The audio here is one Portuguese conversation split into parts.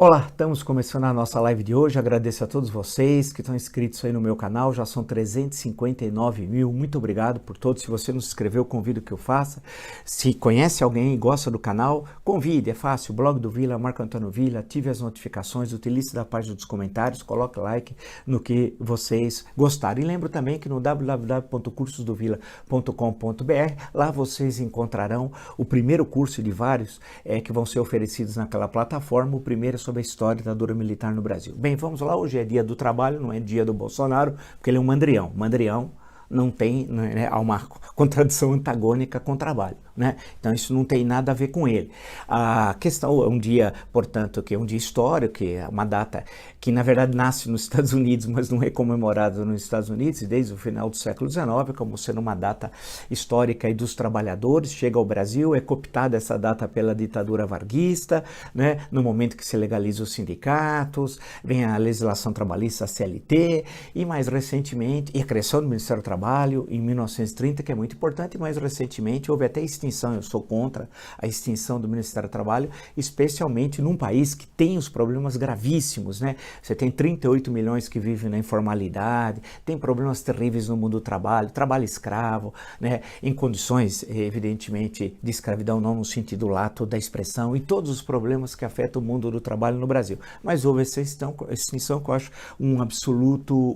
Olá, estamos começando a nossa live de hoje. Agradeço a todos vocês que estão inscritos aí no meu canal. Já são 359 mil. Muito obrigado por todos. Se você não se inscreveu, convido que eu faça. Se conhece alguém e gosta do canal, convide. É fácil. Blog do Vila, Marco Antônio Vila. Ative as notificações. Utilize da página dos comentários. Coloque like no que vocês gostaram. E lembro também que no www.cursosdovila.com.br lá vocês encontrarão o primeiro curso de vários que vão ser oferecidos naquela plataforma. O primeiro é sobre a história da ditadura militar no Brasil. Bem, vamos lá, hoje é dia do trabalho, não é dia do Bolsonaro, porque ele é um mandrião. Mandrião não tem, né, há uma contradição antagônica com o trabalho, né? Então isso não tem nada a ver com ele. A questão é um dia, portanto, que é um dia histórico, que é uma data que na verdade nasce nos Estados Unidos, mas não é comemorada nos Estados Unidos desde o final do século XIX, como sendo uma data histórica e dos trabalhadores. Chega ao Brasil, é cooptada essa data pela ditadura varguista, né? No momento que se legaliza os sindicatos, vem a legislação trabalhista, a CLT, e mais recentemente, e a criação do Ministério do Trabalho em 1930, que é muito importante, e mais recentemente houve até extinção. Eu sou contra a extinção do Ministério do Trabalho, especialmente num país que tem os problemas gravíssimos, né? Você tem 38 milhões que vivem na informalidade, tem problemas terríveis no mundo do trabalho, trabalho escravo, né? Em condições, evidentemente, de escravidão, não no sentido lato da expressão, e todos os problemas que afetam o mundo do trabalho no Brasil. Mas houve essa extinção que eu acho um absoluto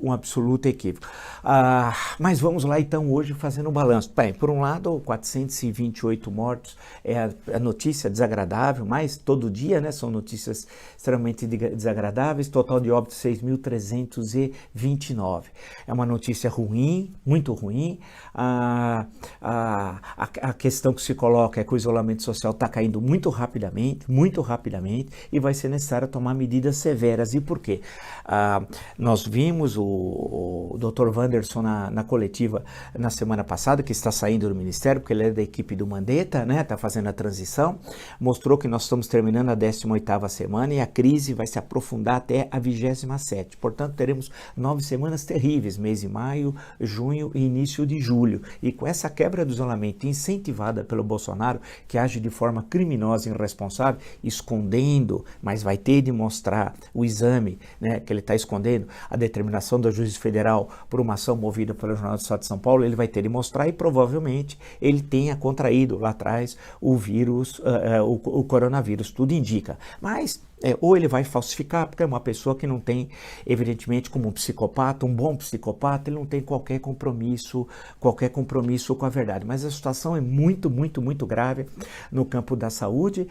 equívoco. Mas vamos lá então hoje fazendo um balanço. Bem, por um lado, 428 mortos é a notícia desagradável, mas todo dia, né, são notícias extremamente desagradáveis. Total de óbitos 6.329. É uma notícia ruim, muito ruim. A questão que se coloca é que o isolamento social está caindo muito rapidamente, e vai ser necessário tomar medidas severas. E por quê? Nós vimos o Dr. Wanderson na coletiva na semana passada, que está saindo do Ministério, porque ele é da equipe do Mandetta, né? Está fazendo a transição, mostrou que nós estamos terminando a 18ª semana e a crise vai se aprofundar até a 27ª. Portanto, teremos 9 semanas terríveis, mês de maio, junho e início de julho. E com essa quebra do isolamento incentivada pelo Bolsonaro, que age de forma criminosa e irresponsável, escondendo, mas vai ter de mostrar o exame, né, que ele está escondendo, a determinação da Justiça Federal por uma ação movida pelo Jornal do Estado de São Paulo, ele vai ter de mostrar, e provavelmente ele tenha contraído lá atrás o vírus, o coronavírus, tudo indica. Mas ou ele vai falsificar, porque é uma pessoa que não tem, evidentemente, como um psicopata, um bom psicopata, ele não tem qualquer compromisso com a verdade. Mas a situação é muito grave no campo da saúde.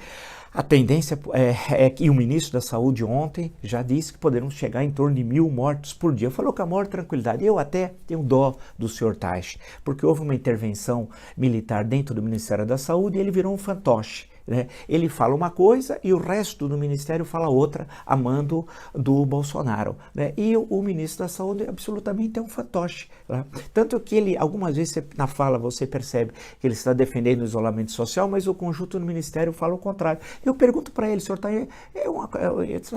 A tendência é que o ministro da Saúde ontem já disse que poderemos chegar em torno de 1.000 mortos por dia. Falou com a maior tranquilidade. Eu até tenho dó do senhor Taixe, porque houve uma intervenção militar dentro do Ministério da Saúde e ele virou um fantoche, né? Ele fala uma coisa e o resto do ministério fala outra, a mando do Bolsonaro, né? E o ministro da Saúde absolutamente é um fantoche, né? Tanto que ele, algumas vezes na fala você percebe que ele está defendendo o isolamento social, mas o conjunto do ministério fala o contrário. Eu pergunto para ele: senhor está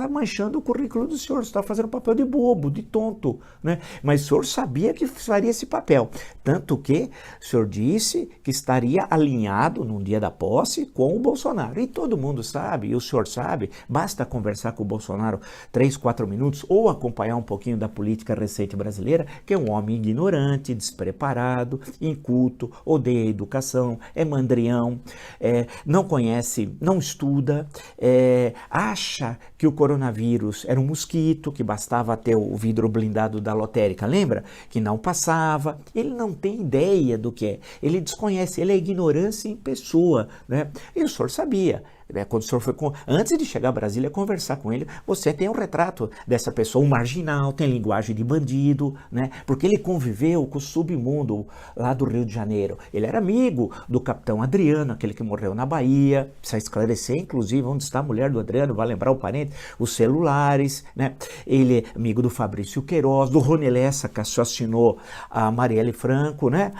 manchando o currículo do senhor, você está fazendo papel de bobo, de tonto, né? Mas o senhor sabia que faria esse papel, tanto que o senhor disse que estaria alinhado no dia da posse com o Bolsonaro. E todo mundo sabe, e o senhor sabe, basta conversar com o Bolsonaro 3, 4 minutos ou acompanhar um pouquinho da política recente brasileira, que é um homem ignorante, despreparado, inculto, odeia a educação, é mandrião, não conhece, não estuda, acha que o coronavírus era um mosquito, que bastava ter o vidro blindado da lotérica, lembra? Que não passava. Ele não tem ideia do que é, ele desconhece, ele é ignorância em pessoa, né? E o senhor sabia, né? Quando o senhor foi antes de chegar a Brasília conversar com ele, você tem um retrato dessa pessoa, um marginal, tem linguagem de bandido, né? Porque ele conviveu com o submundo lá do Rio de Janeiro. Ele era amigo do capitão Adriano, aquele que morreu na Bahia. Precisa esclarecer, inclusive, onde está a mulher do Adriano, vai lembrar o parente, os celulares, né? Ele é amigo do Fabrício Queiroz, do Rony Lessa, que assassinou a Marielle Franco, né?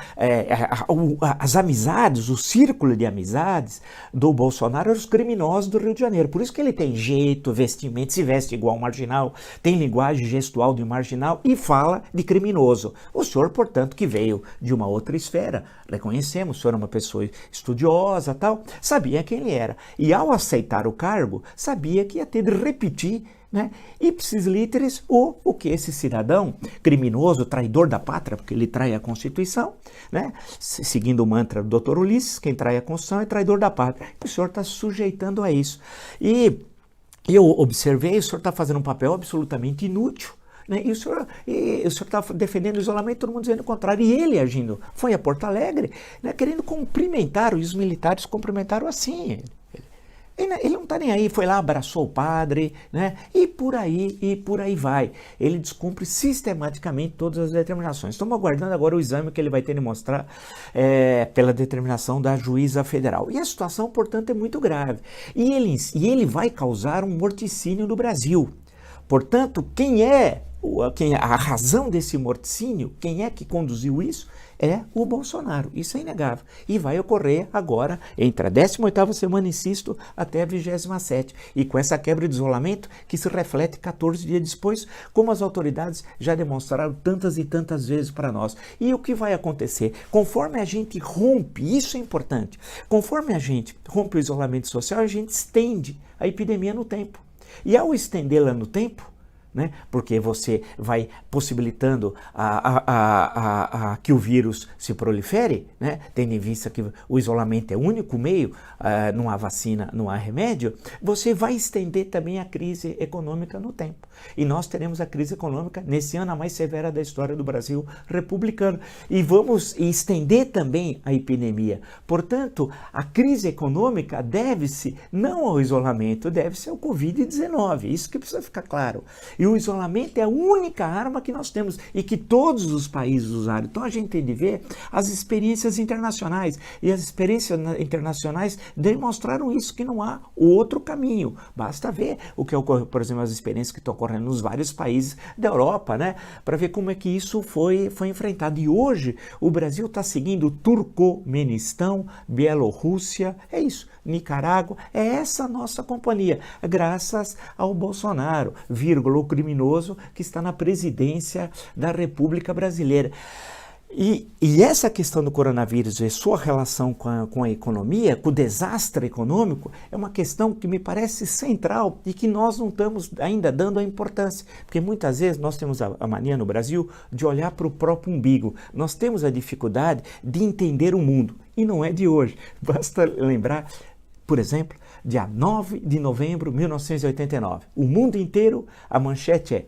As amizades, o círculo de amizades do Bolsonaro eram os criminosos do Rio de Janeiro. Por isso que ele tem jeito, vestimento, se veste igual um marginal, tem linguagem gestual de marginal e fala de criminoso. O senhor, portanto, que veio de uma outra esfera, reconhecemos, o senhor é uma pessoa estudiosa, tal, sabia quem ele era. E ao aceitar o cargo, sabia que ia ter de repetir, né, ipsis literis, o que esse cidadão criminoso, traidor da pátria, porque ele trai a Constituição, né, seguindo o mantra do Dr. Ulisses, quem trai a Constituição é traidor da pátria. E o senhor está se sujeitando a isso. E eu observei, o senhor está fazendo um papel absolutamente inútil, né? E o senhor está defendendo o isolamento, todo mundo dizendo o contrário. E ele agindo, foi a Porto Alegre, né, querendo cumprimentar, e os militares cumprimentaram assim. Ele não está nem aí, foi lá, abraçou o padre, né? E por aí vai. Ele descumpre sistematicamente todas as determinações. Estamos aguardando agora o exame que ele vai ter de mostrar pela determinação da juíza federal. E a situação, portanto, é muito grave. E ele vai causar um morticínio no Brasil. Portanto, a razão desse morticínio, quem é que conduziu isso? É o Bolsonaro, isso é inegável. E vai ocorrer agora, entre a 18ª semana, insisto, até a 27ª. E com essa quebra de isolamento, que se reflete 14 dias depois, como as autoridades já demonstraram tantas e tantas vezes para nós. E o que vai acontecer? Conforme a gente rompe, isso é importante, conforme a gente rompe o isolamento social, a gente estende a epidemia no tempo. E ao estendê-la no tempo, né, porque você vai possibilitando que o vírus se prolifere, né, tendo em vista que o isolamento é o único meio, não há vacina, não há remédio, você vai estender também a crise econômica no tempo. E nós teremos a crise econômica nesse ano a mais severa da história do Brasil republicano. E vamos estender também a epidemia. Portanto, a crise econômica deve-se não ao isolamento, deve-se ao Covid-19. Isso que precisa ficar claro. E o isolamento é a única arma que nós temos e que todos os países usaram. Então a gente tem de ver as experiências internacionais. E as experiências internacionais demonstraram isso, que não há outro caminho. Basta ver o que ocorreu, por exemplo, as experiências que estão ocorrendo nos vários países da Europa, né, para ver como é que isso foi enfrentado. E hoje o Brasil está seguindo Turcomenistão, Bielorrússia, é isso, Nicarágua, é essa nossa companhia, graças ao Bolsonaro, vírgula, o criminoso que está na presidência da República Brasileira. E essa questão do coronavírus e sua relação com a economia, com o desastre econômico, é uma questão que me parece central e que nós não estamos ainda dando a importância. Porque muitas vezes nós temos a mania no Brasil de olhar para o próprio umbigo. Nós temos a dificuldade de entender o mundo. E não é de hoje. Basta lembrar, por exemplo, dia 9 de novembro de 1989. O mundo inteiro, a manchete é: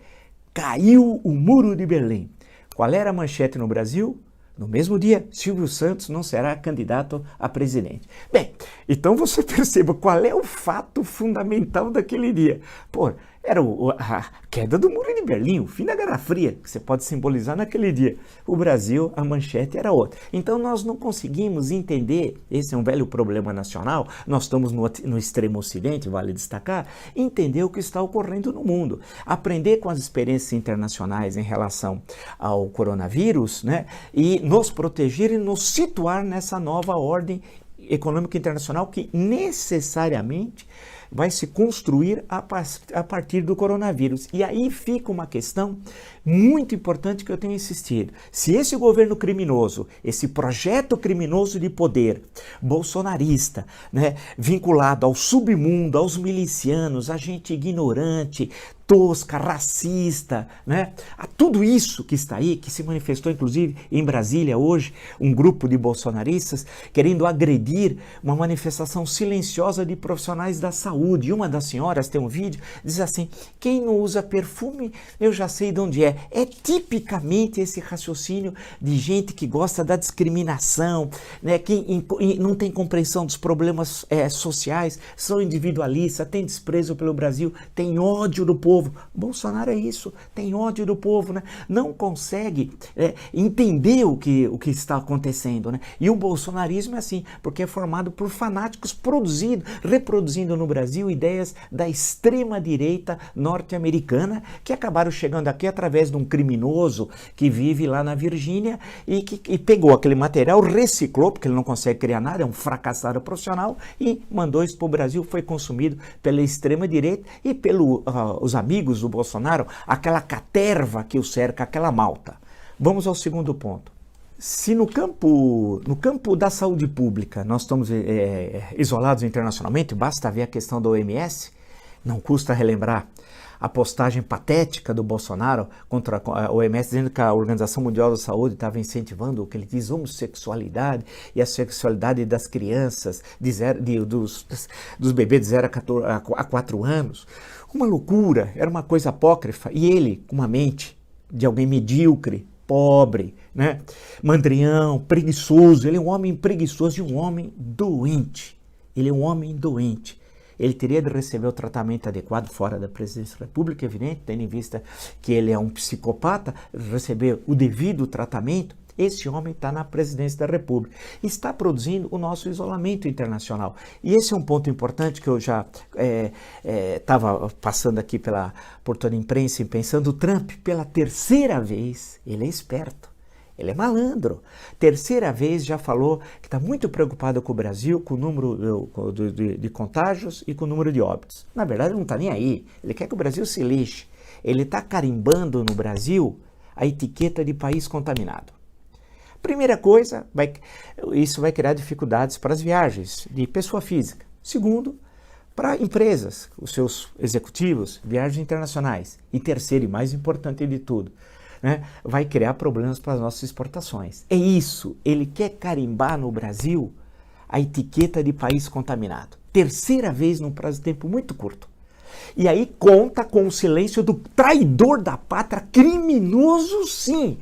caiu o Muro de Berlim. Qual era a manchete no Brasil? No mesmo dia, Silvio Santos não será candidato a presidente. Bem, então você perceba qual é o fato fundamental daquele dia. Pô, era a queda do Muro de Berlim, o fim da Guerra Fria, que você pode simbolizar naquele dia. O Brasil, a manchete era outra. Então nós não conseguimos entender, esse é um velho problema nacional, nós estamos no extremo ocidente, vale destacar, entender o que está ocorrendo no mundo. Aprender com as experiências internacionais em relação ao coronavírus, né, e nos proteger e nos situar nessa nova ordem econômica internacional que necessariamente vai se construir a partir do coronavírus. E aí fica uma questão muito importante que eu tenho insistido. Se esse governo criminoso, esse projeto criminoso de poder bolsonarista, né, vinculado ao submundo, aos milicianos, a gente ignorante, tosca, racista, né? A tudo isso que está aí, que se manifestou inclusive em Brasília hoje, um grupo de bolsonaristas querendo agredir uma manifestação silenciosa de profissionais da saúde. E uma das senhoras, tem um vídeo, diz assim: quem não usa perfume, eu já sei de onde é. É tipicamente esse raciocínio de gente que gosta da discriminação, né? Que não tem compreensão dos problemas sociais, são individualistas, tem desprezo pelo Brasil, tem ódio do povo. Bolsonaro é isso, tem ódio do povo, né? Não consegue entender o que está acontecendo, né? E o bolsonarismo é assim, porque é formado por fanáticos reproduzindo no Brasil Brasil ideias da extrema-direita norte-americana que acabaram chegando aqui através de um criminoso que vive lá na Virgínia e pegou aquele material, reciclou, porque ele não consegue criar nada, é um fracassado profissional, e mandou isso para o Brasil, foi consumido pela extrema-direita e pelos os amigos do Bolsonaro, aquela caterva que o cerca, aquela malta. Vamos ao segundo ponto. Se no campo da saúde pública nós estamos isolados internacionalmente, basta ver a questão da OMS, não custa relembrar a postagem patética do Bolsonaro contra a OMS, dizendo que a Organização Mundial da Saúde estava incentivando o que ele diz homossexualidade e a sexualidade das crianças, dos bebês de 0 a 4 anos. Uma loucura, era uma coisa apócrifa, e ele, com uma mente de alguém medíocre, pobre, né? Mandrião, preguiçoso, ele é um homem preguiçoso e um homem doente. Ele é um homem doente. Ele teria de receber o tratamento adequado fora da presidência da República, evidente, tendo em vista que ele é um psicopata, receber o devido tratamento. Esse homem está na presidência da República, está produzindo o nosso isolamento internacional. E esse é um ponto importante que eu já estava passando aqui por toda a imprensa e pensando. O Trump, pela terceira vez, ele é esperto, ele é malandro. Terceira vez já falou que está muito preocupado com o Brasil, com o número de contágios e com o número de óbitos. Na verdade, ele não está nem aí, ele quer que o Brasil se lixe. Ele está carimbando no Brasil a etiqueta de país contaminado. Primeira coisa, isso vai criar dificuldades para as viagens de pessoa física. Segundo, para empresas, os seus executivos, viagens internacionais. E terceiro, e mais importante de tudo, né, vai criar problemas para as nossas exportações. É isso, ele quer carimbar no Brasil a etiqueta de país contaminado. Terceira vez num prazo de tempo muito curto. E aí conta com o silêncio do traidor da pátria, criminoso sim.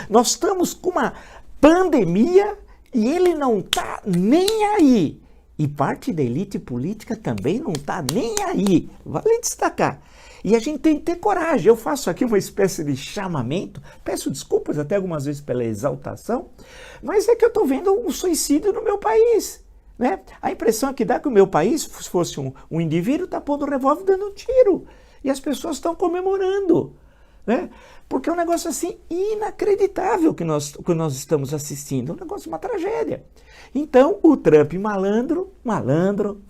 Nós estamos com uma pandemia e ele não está nem aí. E parte da elite política também não está nem aí. Vale destacar. E a gente tem que ter coragem. Eu faço aqui uma espécie de chamamento, peço desculpas até algumas vezes pela exaltação, mas é que eu estou vendo um suicídio no meu país. Né? A impressão que dá que o meu país, se fosse um indivíduo, está pondo um revólver dando um tiro. E as pessoas estão comemorando. Né? Porque é um negócio assim inacreditável que nós estamos assistindo, é um negócio, uma tragédia. Então o Trump malandro,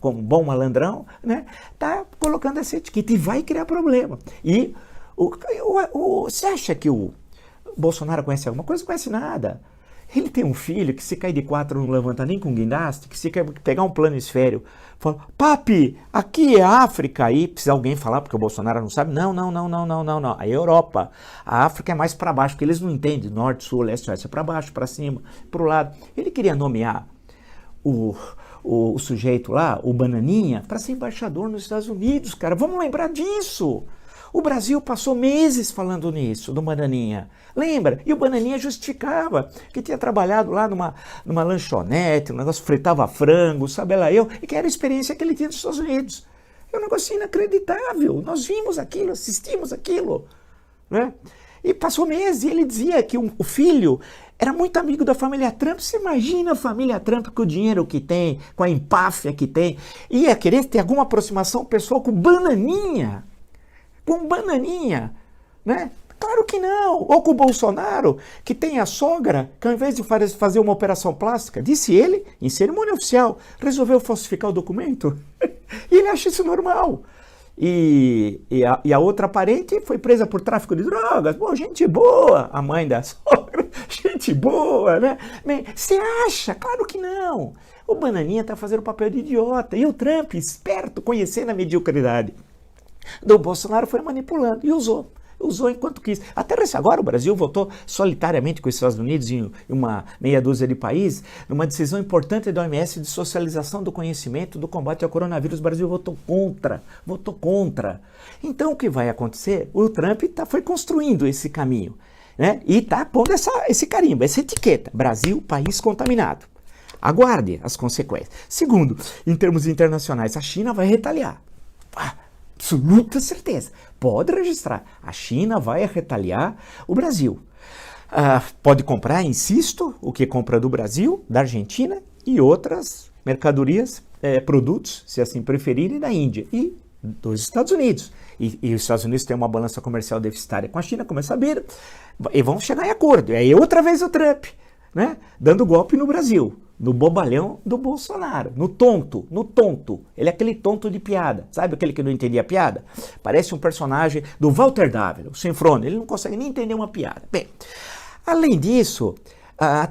como bom malandrão, né, tá colocando essa etiqueta e vai criar problema. E você acha que o Bolsonaro conhece alguma coisa? Não conhece nada. Ele tem um filho que se cair de 4 não levanta nem com guindaste, que se quer pegar um planisfério, fala, papi, aqui é a África, aí precisa alguém falar, porque o Bolsonaro não sabe, não, aí é Europa, a África é mais para baixo, porque eles não entendem, norte, sul, leste, oeste, é para baixo, para cima, para o lado. Ele queria nomear o sujeito lá, o Bananinha, para ser embaixador nos Estados Unidos, cara, vamos lembrar disso. O Brasil passou meses falando nisso, do Bananinha. Lembra? E o Bananinha justificava que tinha trabalhado lá numa lanchonete, um negócio fritava frango, sabe lá eu, e que era a experiência que ele tinha nos Estados Unidos. É um negócio inacreditável. Nós vimos aquilo, assistimos aquilo. Né? E passou meses e ele dizia que o filho era muito amigo da família Trump. Você imagina a família Trump com o dinheiro que tem, com a empáfia que tem, ia querer ter alguma aproximação pessoal com o Bananinha. Com Bananinha, né? Claro que não. Ou com o Bolsonaro, que tem a sogra, que ao invés de fazer uma operação plástica, disse ele, em cerimônia oficial, resolveu falsificar o documento. E ele acha isso normal. E a outra parente foi presa por tráfico de drogas. Pô, gente boa, a mãe da sogra, gente boa, né? Você acha? Claro que não. O Bananinha está fazendo o papel de idiota. E o Trump, esperto, conhecendo a mediocridade do Bolsonaro, foi manipulando e usou enquanto quis. Até agora o Brasil votou solitariamente com os Estados Unidos em uma meia dúzia de países, numa decisão importante da OMS de socialização do conhecimento do combate ao coronavírus. O Brasil votou contra. Então o que vai acontecer? O Trump foi construindo esse caminho, né? E está pondo esse carimbo, essa etiqueta, Brasil, país contaminado. Aguarde as consequências. Segundo, em termos internacionais, a China vai retaliar. Absoluta certeza. Pode registrar. A China vai retaliar o Brasil. Pode comprar, insisto, o que compra do Brasil, da Argentina e outras mercadorias produtos, se assim preferirem, da Índia e dos Estados Unidos. E os Estados Unidos têm uma balança comercial deficitária com a China, como é sabido, e vão chegar em acordo. E aí outra vez o Trump, né, dando golpe no Brasil, no bobalhão do Bolsonaro, no tonto. Ele é aquele tonto de piada, sabe aquele que não entendia a piada? Parece um personagem do Walter Dávila, o Sinfrone, ele não consegue nem entender uma piada. Bem, além disso,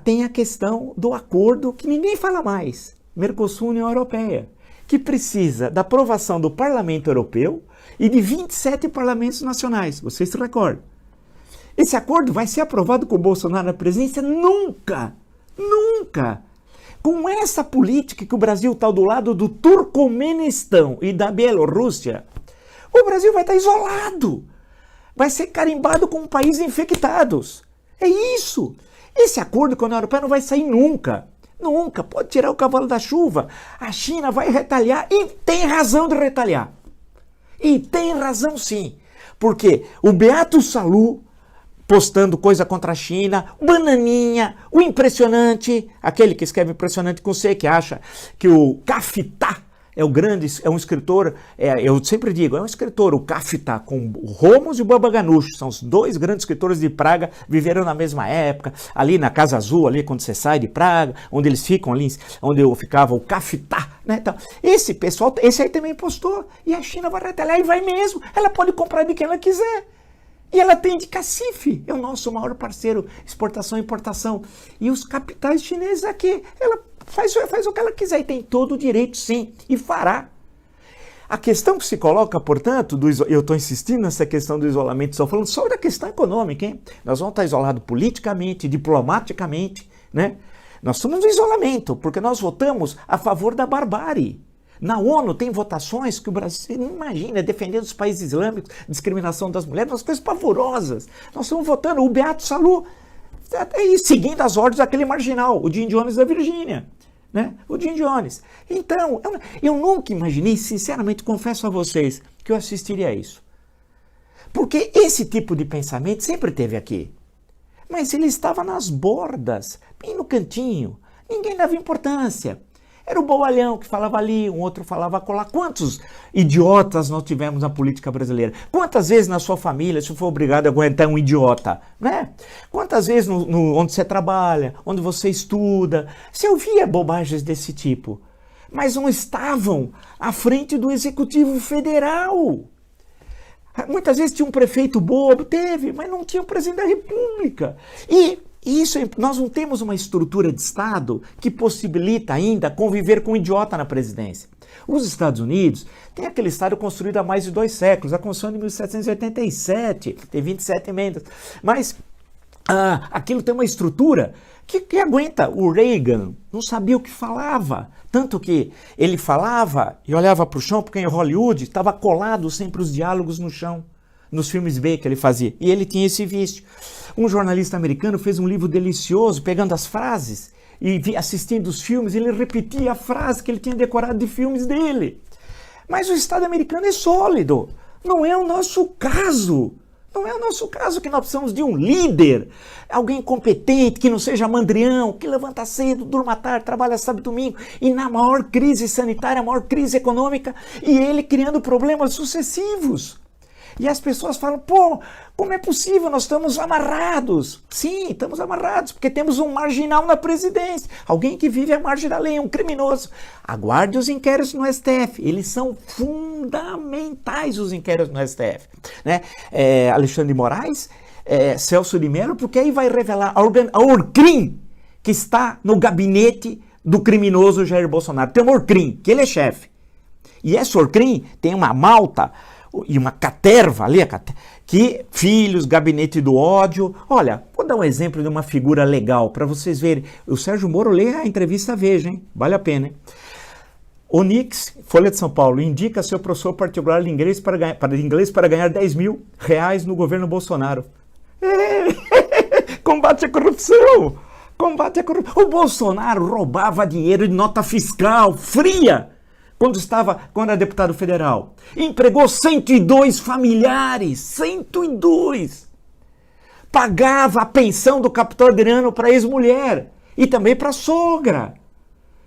tem a questão do acordo que ninguém fala mais, Mercosul-União Europeia, que precisa da aprovação do Parlamento Europeu e de 27 parlamentos nacionais, vocês se recordam? Esse acordo vai ser aprovado com o Bolsonaro na presidência? Nunca! Com essa política que o Brasil está do lado do Turcomenistão e da Bielorrússia, o Brasil vai estar isolado, vai ser carimbado como um país infectados. É isso! Esse acordo com a União Europeia não vai sair nunca. Nunca, pode tirar o cavalo da chuva. A China vai retaliar e tem razão de retaliar. E tem razão sim. Porque o Beato Salu postando coisa contra a China, o Bananinha, o Impressionante, aquele que escreve Impressionante com C, que acha que o Cafetá é um escritor, eu sempre digo, é um escritor, o Cafetá, com o Romos e o Baba Ganoush, são os dois grandes escritores de Praga, viveram na mesma época, ali na Casa Azul, ali quando você sai de Praga, onde eles ficam ali, onde eu ficava o Cafetá, né? Então, esse pessoal, esse aí também postou, e a China vai retaliar, e vai mesmo, ela pode comprar de quem ela quiser. E ela tem de cacife, é o nosso maior parceiro, exportação e importação. E os capitais chineses aqui, ela faz o que ela quiser e tem todo o direito sim, e fará. A questão que se coloca, portanto, eu estou insistindo nessa questão do isolamento, estou falando só da questão econômica, hein? Nós vamos estar isolados politicamente, diplomaticamente, né? Nós somos no isolamento, porque nós votamos a favor da barbárie. Na ONU tem votações que o Brasil, não imagina, defendendo os países islâmicos, discriminação das mulheres, umas coisas pavorosas. Nós estamos votando o Beato Salu, seguindo as ordens daquele marginal, o Jim Jones da Virgínia, né? O Jim Jones. Então, eu nunca imaginei, sinceramente, confesso a vocês, que eu assistiria a isso. Porque esse tipo de pensamento sempre teve aqui. Mas ele estava nas bordas, bem no cantinho. Ninguém dava importância. Era o bobalhão que falava ali, um outro falava acolá. Quantos idiotas nós tivemos na política brasileira? Quantas vezes na sua família você foi obrigado a aguentar um idiota, né? Quantas vezes onde você trabalha, onde você estuda, você ouvia bobagens desse tipo, mas não estavam à frente do Executivo Federal. Muitas vezes tinha um prefeito bobo, teve, mas não tinha o presidente da República. E isso, nós não temos uma estrutura de Estado que possibilita ainda conviver com um idiota na presidência. Os Estados Unidos têm aquele Estado construído há mais de 2 séculos, a Constituição de 1787, tem 27 emendas, mas aquilo tem uma estrutura que aguenta. O Reagan não sabia o que falava, tanto que ele falava e olhava para o chão, porque em Hollywood estava colado sempre os diálogos no chão, nos filmes B que ele fazia, e ele tinha esse vício. Um jornalista americano fez um livro delicioso, pegando as frases e assistindo os filmes, ele repetia a frase que ele tinha decorado de filmes dele. Mas o Estado americano é sólido, não é o nosso caso. Não é o nosso caso, que nós precisamos de um líder, alguém competente, que não seja mandrião, que levanta cedo, durma tarde, trabalha sábado e domingo, e na maior crise sanitária, a maior crise econômica, e ele criando problemas sucessivos. E as pessoas falam, pô, como é possível? Nós estamos amarrados. Sim, estamos amarrados, porque temos um marginal na presidência. Alguém que vive à margem da lei, um criminoso. Aguarde os inquéritos no STF. Eles são fundamentais, os inquéritos no STF. Né? Alexandre de Moraes, Celso de Mello, porque aí vai revelar a Orcrim, que está no gabinete do criminoso Jair Bolsonaro. Tem uma Orcrim, que ele é chefe. E essa Orcrim tem uma malta e uma caterva ali, que filhos, gabinete do ódio. Olha, vou dar um exemplo de uma figura legal para vocês verem. O Sérgio Moro lê a entrevista Veja, hein? Vale a pena, hein? Onix, Folha de São Paulo, indica seu professor particular de inglês para ganhar 10 mil reais no governo Bolsonaro. Combate à corrupção! Combate à corrupção! O Bolsonaro roubava dinheiro de nota fiscal fria quando era deputado federal. Empregou 102 familiares, 102. Pagava a pensão do capitão Adriano para a ex-mulher e também para a sogra.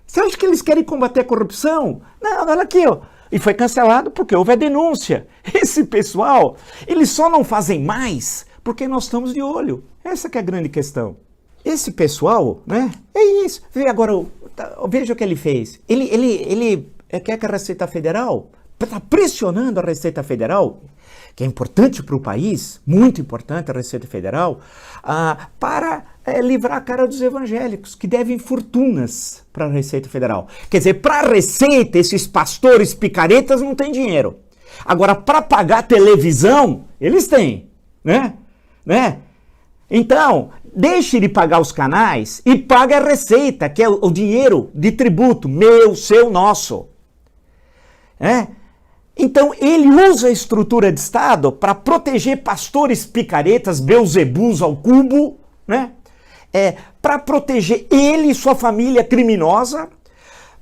Você acha que eles querem combater a corrupção? Não, olha aqui, ó. E foi cancelado porque houve a denúncia. Esse pessoal, eles só não fazem mais porque nós estamos de olho. Essa que é a grande questão. Esse pessoal, né? É isso. Agora, veja o que ele fez. Ele quer que a Receita Federal está pressionando a Receita Federal, que é importante para o país, muito importante a Receita Federal, para livrar a cara dos evangélicos, que devem fortunas para a Receita Federal. Quer dizer, para a Receita, esses pastores picaretas não têm dinheiro. Agora, para pagar televisão, eles têm, né? Então, deixe de pagar os canais e pague a Receita, que é o dinheiro de tributo, meu, seu, nosso. Então, ele usa a estrutura de Estado para proteger pastores picaretas, beuzebus ao cubo, né? Para proteger ele e sua família criminosa,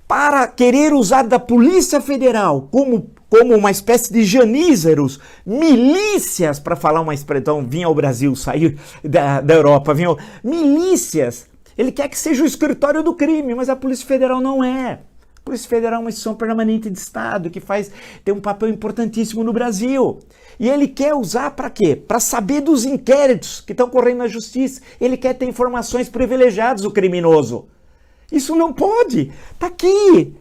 para querer usar da Polícia Federal como uma espécie de janízaros, milícias, para falar uma expressão, vinha ao Brasil, saiu da Europa, milícias. Ele quer que seja o escritório do crime, mas a Polícia Federal não é. A Polícia Federal é uma instituição permanente de Estado que tem um papel importantíssimo no Brasil. E ele quer usar para quê? Para saber dos inquéritos que estão correndo na justiça. Ele quer ter informações privilegiadas do criminoso. Isso não pode. Está aqui.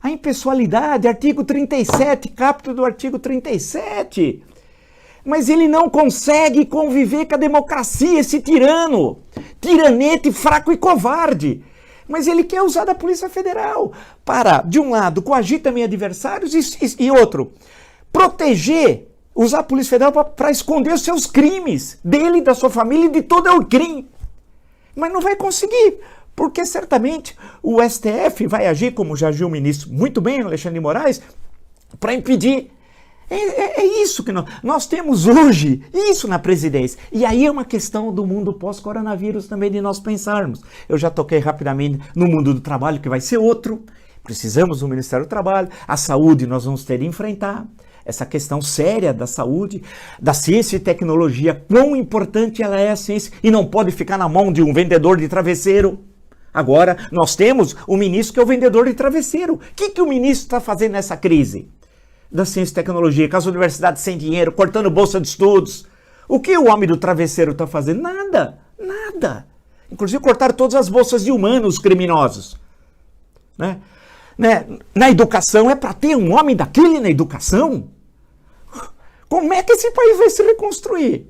A impessoalidade, artigo 37, caput do artigo 37. Mas ele não consegue conviver com a democracia, esse tirano. Tiranete, fraco e covarde. Mas ele quer usar da Polícia Federal para, de um lado, coagir também adversários e outro, proteger, usar a Polícia Federal para esconder os seus crimes, dele, da sua família e de todo o crime. Mas não vai conseguir, porque certamente o STF vai agir, como já agiu o ministro muito bem, Alexandre de Moraes, para impedir. É isso que nós temos hoje, isso na presidência. E aí é uma questão do mundo pós-coronavírus também de nós pensarmos. Eu já toquei rapidamente no mundo do trabalho, que vai ser outro. Precisamos do Ministério do Trabalho. A saúde nós vamos ter de enfrentar. Essa questão séria da saúde, da ciência e tecnologia, quão importante ela é a ciência e não pode ficar na mão de um vendedor de travesseiro. Agora, nós temos o ministro que é o vendedor de travesseiro. O que o ministro está fazendo nessa crise da ciência e tecnologia, com as universidades sem dinheiro, cortando bolsa de estudos? O que o homem do travesseiro está fazendo? Nada. Inclusive cortaram todas as bolsas de humanos criminosos. Na educação, é para ter um homem daquele na educação? Como é que esse país vai se reconstruir?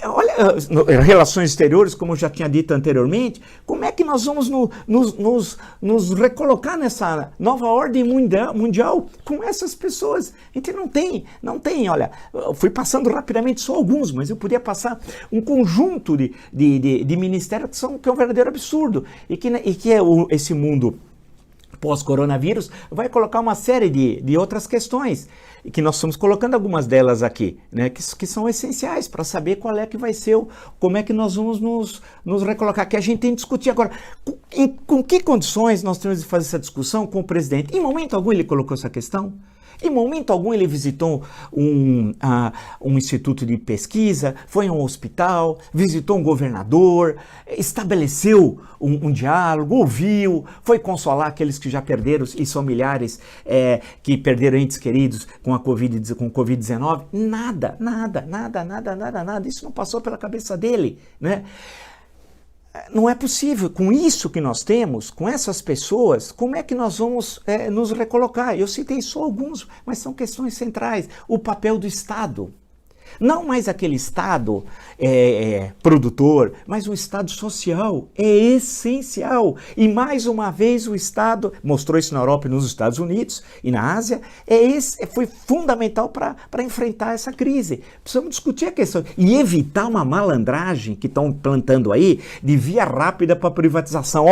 Olha, relações exteriores, como eu já tinha dito anteriormente, como é que nós vamos nos recolocar nessa nova ordem mundial com essas pessoas? A gente não tem, olha, eu fui passando rapidamente só alguns, mas eu podia passar um conjunto de ministérios que é um verdadeiro absurdo, e que esse mundo pós-coronavírus vai colocar uma série de outras questões, e que nós estamos colocando algumas delas aqui, né, que são essenciais para saber qual é que vai ser, como é que nós vamos nos recolocar, que a gente tem que discutir agora. Com que condições nós temos de fazer essa discussão com o presidente? Em momento algum ele colocou essa questão? Em momento algum ele visitou um instituto de pesquisa, foi a um hospital, visitou um governador, estabeleceu um diálogo, ouviu, foi consolar aqueles que já perderam, e são milhares que perderam entes queridos com Covid-19? Nada. Isso não passou pela cabeça dele, né? Não é possível, com isso que nós temos, com essas pessoas, como é que nós vamos nos recolocar? Eu citei só alguns, mas são questões centrais. O papel do Estado. Não mais aquele Estado produtor, mas um Estado social é essencial. E mais uma vez o Estado, mostrou isso na Europa e nos Estados Unidos e na Ásia, foi fundamental para enfrentar essa crise. Precisamos discutir a questão e evitar uma malandragem que estão plantando aí de via rápida para privatização.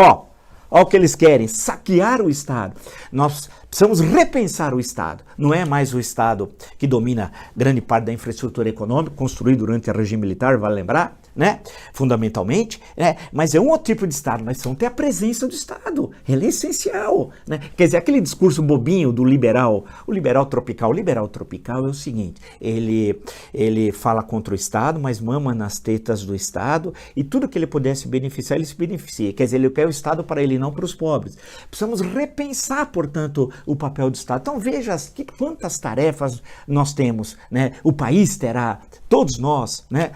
Olha o que eles querem, saquear o Estado. Nós precisamos repensar o Estado. Não é mais o Estado que domina grande parte da infraestrutura econômica construída durante o regime militar, vale lembrar, né? Fundamentalmente, né? Mas é um outro tipo de Estado, mas vão ter a presença do Estado, ele é essencial, né? Quer dizer, aquele discurso bobinho do liberal, o liberal tropical é o seguinte, ele fala contra o Estado, mas mama nas tetas do Estado, e tudo que ele pudesse beneficiar, ele se beneficia, quer dizer, ele quer o Estado para ele, não para os pobres. Precisamos repensar, portanto, o papel do Estado. Então veja quantas tarefas nós temos, né? O país terá, todos nós, né?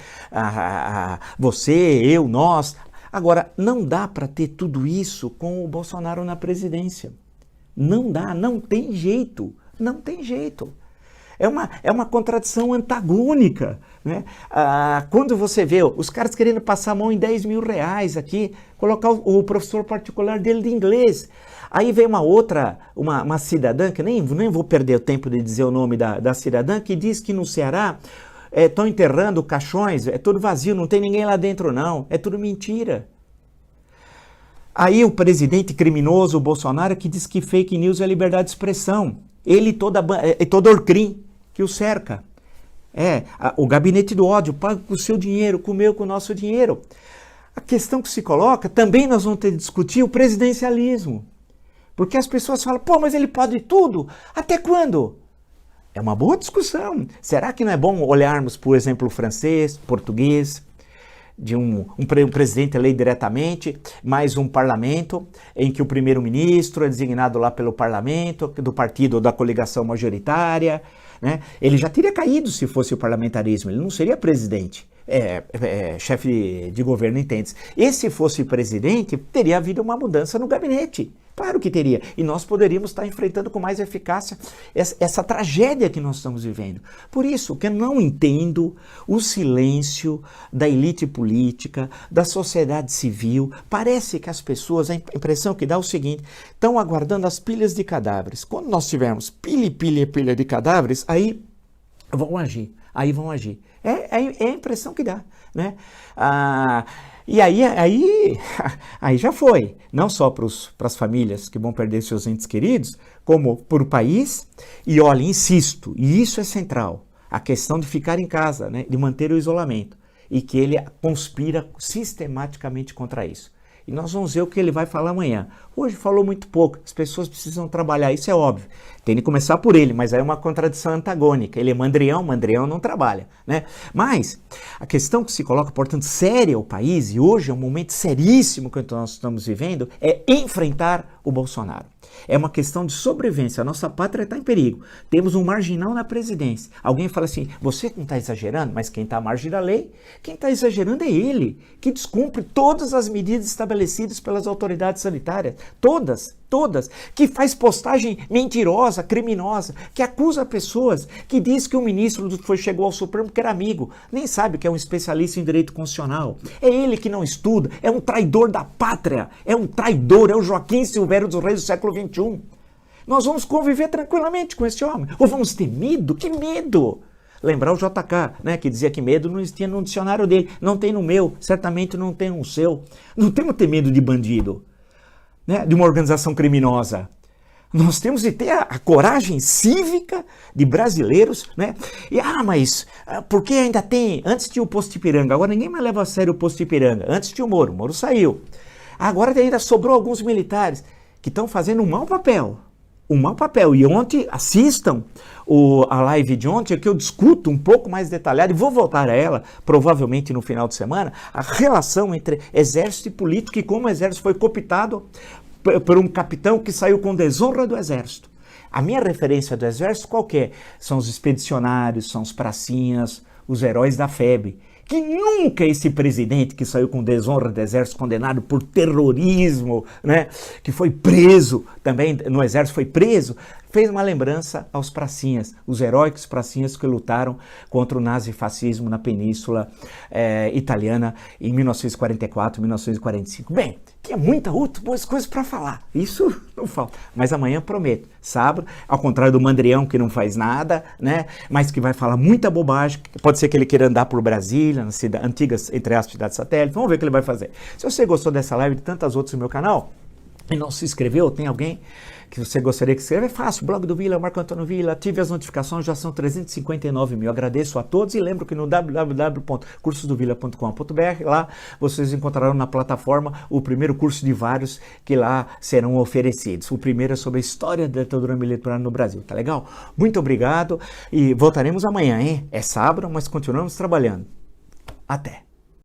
Você, eu, nós. Agora, não dá para ter tudo isso com o Bolsonaro na presidência. Não dá, não tem jeito, não tem jeito. É uma contradição antagônica, né? Quando você vê os caras querendo passar a mão em 10 mil reais aqui, colocar o professor particular dele de inglês. Aí vem uma cidadã, que nem vou perder o tempo de dizer o nome da cidadã, que diz que no Ceará estão enterrando caixões, é tudo vazio, não tem ninguém lá dentro não, é tudo mentira. Aí o presidente criminoso, o Bolsonaro, que diz que fake news é liberdade de expressão. Ele e todo Orcrim que o cerca. O gabinete do ódio, paga com o seu dinheiro, com o meu, com o nosso dinheiro. A questão que se coloca, também nós vamos ter que discutir o presidencialismo. Porque as pessoas falam, pô, mas ele pode tudo, até quando? É uma boa discussão. Será que não é bom olharmos, por exemplo, o francês, português, de um presidente eleito diretamente, mais um parlamento, em que o primeiro-ministro é designado lá pelo parlamento, do partido ou da coligação majoritária, né? Ele já teria caído se fosse o parlamentarismo, ele não seria presidente. Chefe de governo, entende? E se fosse presidente, teria havido uma mudança no gabinete. Claro que teria. E nós poderíamos estar enfrentando com mais eficácia essa tragédia que nós estamos vivendo. Por isso que eu não entendo o silêncio da elite política, da sociedade civil. Parece que as pessoas, a impressão que dá é o seguinte, estão aguardando as pilhas de cadáveres. Quando nós tivermos pilha de cadáveres, aí vão agir. É a impressão que dá, né? E aí já foi, não só para as famílias que vão perder seus entes queridos, como para o país. E olha, insisto, e isso é central, a questão de ficar em casa, né, de manter o isolamento, e que ele conspira sistematicamente contra isso. E nós vamos ver o que ele vai falar amanhã. Hoje falou muito pouco, as pessoas precisam trabalhar, isso é óbvio. Tem que começar por ele, mas aí é uma contradição antagônica. Ele é mandrião não trabalha, né? Mas a questão que se coloca, portanto, séria ao país, e hoje é um momento seríssimo que nós estamos vivendo, é enfrentar o Bolsonaro. É uma questão de sobrevivência, a nossa pátria está em perigo. Temos um marginal na presidência. Alguém fala assim, você não está exagerando, mas quem está à margem da lei, quem está exagerando é ele, que descumpre todas as medidas estabelecidas pelas autoridades sanitárias, todas, que faz postagem mentirosa, criminosa, que acusa pessoas, que diz que o ministro chegou ao Supremo porque era amigo, nem sabe que é um especialista em direito constitucional. É ele que não estuda, é um traidor da pátria, é um traidor, é o Joaquim Silvério dos Reis do século XXI. Nós vamos conviver tranquilamente com esse homem, ou vamos ter medo? Que medo! Lembrar o JK, né, que dizia que medo não existia no dicionário dele, não tem no meu, certamente não tem no seu. Não temos que ter medo de bandido, né, de uma organização criminosa. Nós temos que ter a coragem cívica de brasileiros, né? Mas porque ainda tem, antes tinha o Posto Ipiranga, agora ninguém mais leva a sério o Posto Ipiranga, antes tinha o Moro saiu. Agora ainda sobrou alguns militares que estão fazendo um mau papel. E ontem, assistam a live de ontem, que eu discuto um pouco mais detalhado, e vou voltar a ela, provavelmente no final de semana, a relação entre exército e político, e como o exército foi cooptado por um capitão que saiu com desonra do exército. A minha referência do exército qualquer? São os expedicionários, são os pracinhas, os heróis da FEB. Que nunca esse presidente que saiu com desonra do exército, condenado por terrorismo, né, que foi preso, também no exército foi preso, fez uma lembrança aos pracinhas, os heróicos pracinhas que lutaram contra o nazifascismo na Península Italiana em 1944, 1945. Bem, tinha muitas boas coisas para falar, isso não falta, mas amanhã prometo, sábado, ao contrário do Mandrião que não faz nada, né, mas que vai falar muita bobagem, pode ser que ele queira andar por Brasília, nas antigas, entre aspas, cidades satélites, vamos ver o que ele vai fazer. Se você gostou dessa live e de tantas outras no meu canal, e não se inscreveu, tem alguém que você gostaria que escreva, é fácil, blog do Vila, Marco Antônio Vila, ative as notificações, já são 359 mil. Agradeço a todos e lembro que no www.cursosdovila.com.br, lá vocês encontrarão na plataforma o primeiro curso de vários que lá serão oferecidos. O primeiro é sobre a história da ditadura militar no Brasil, tá legal? Muito obrigado e voltaremos amanhã, hein? É sábado, mas continuamos trabalhando. Até!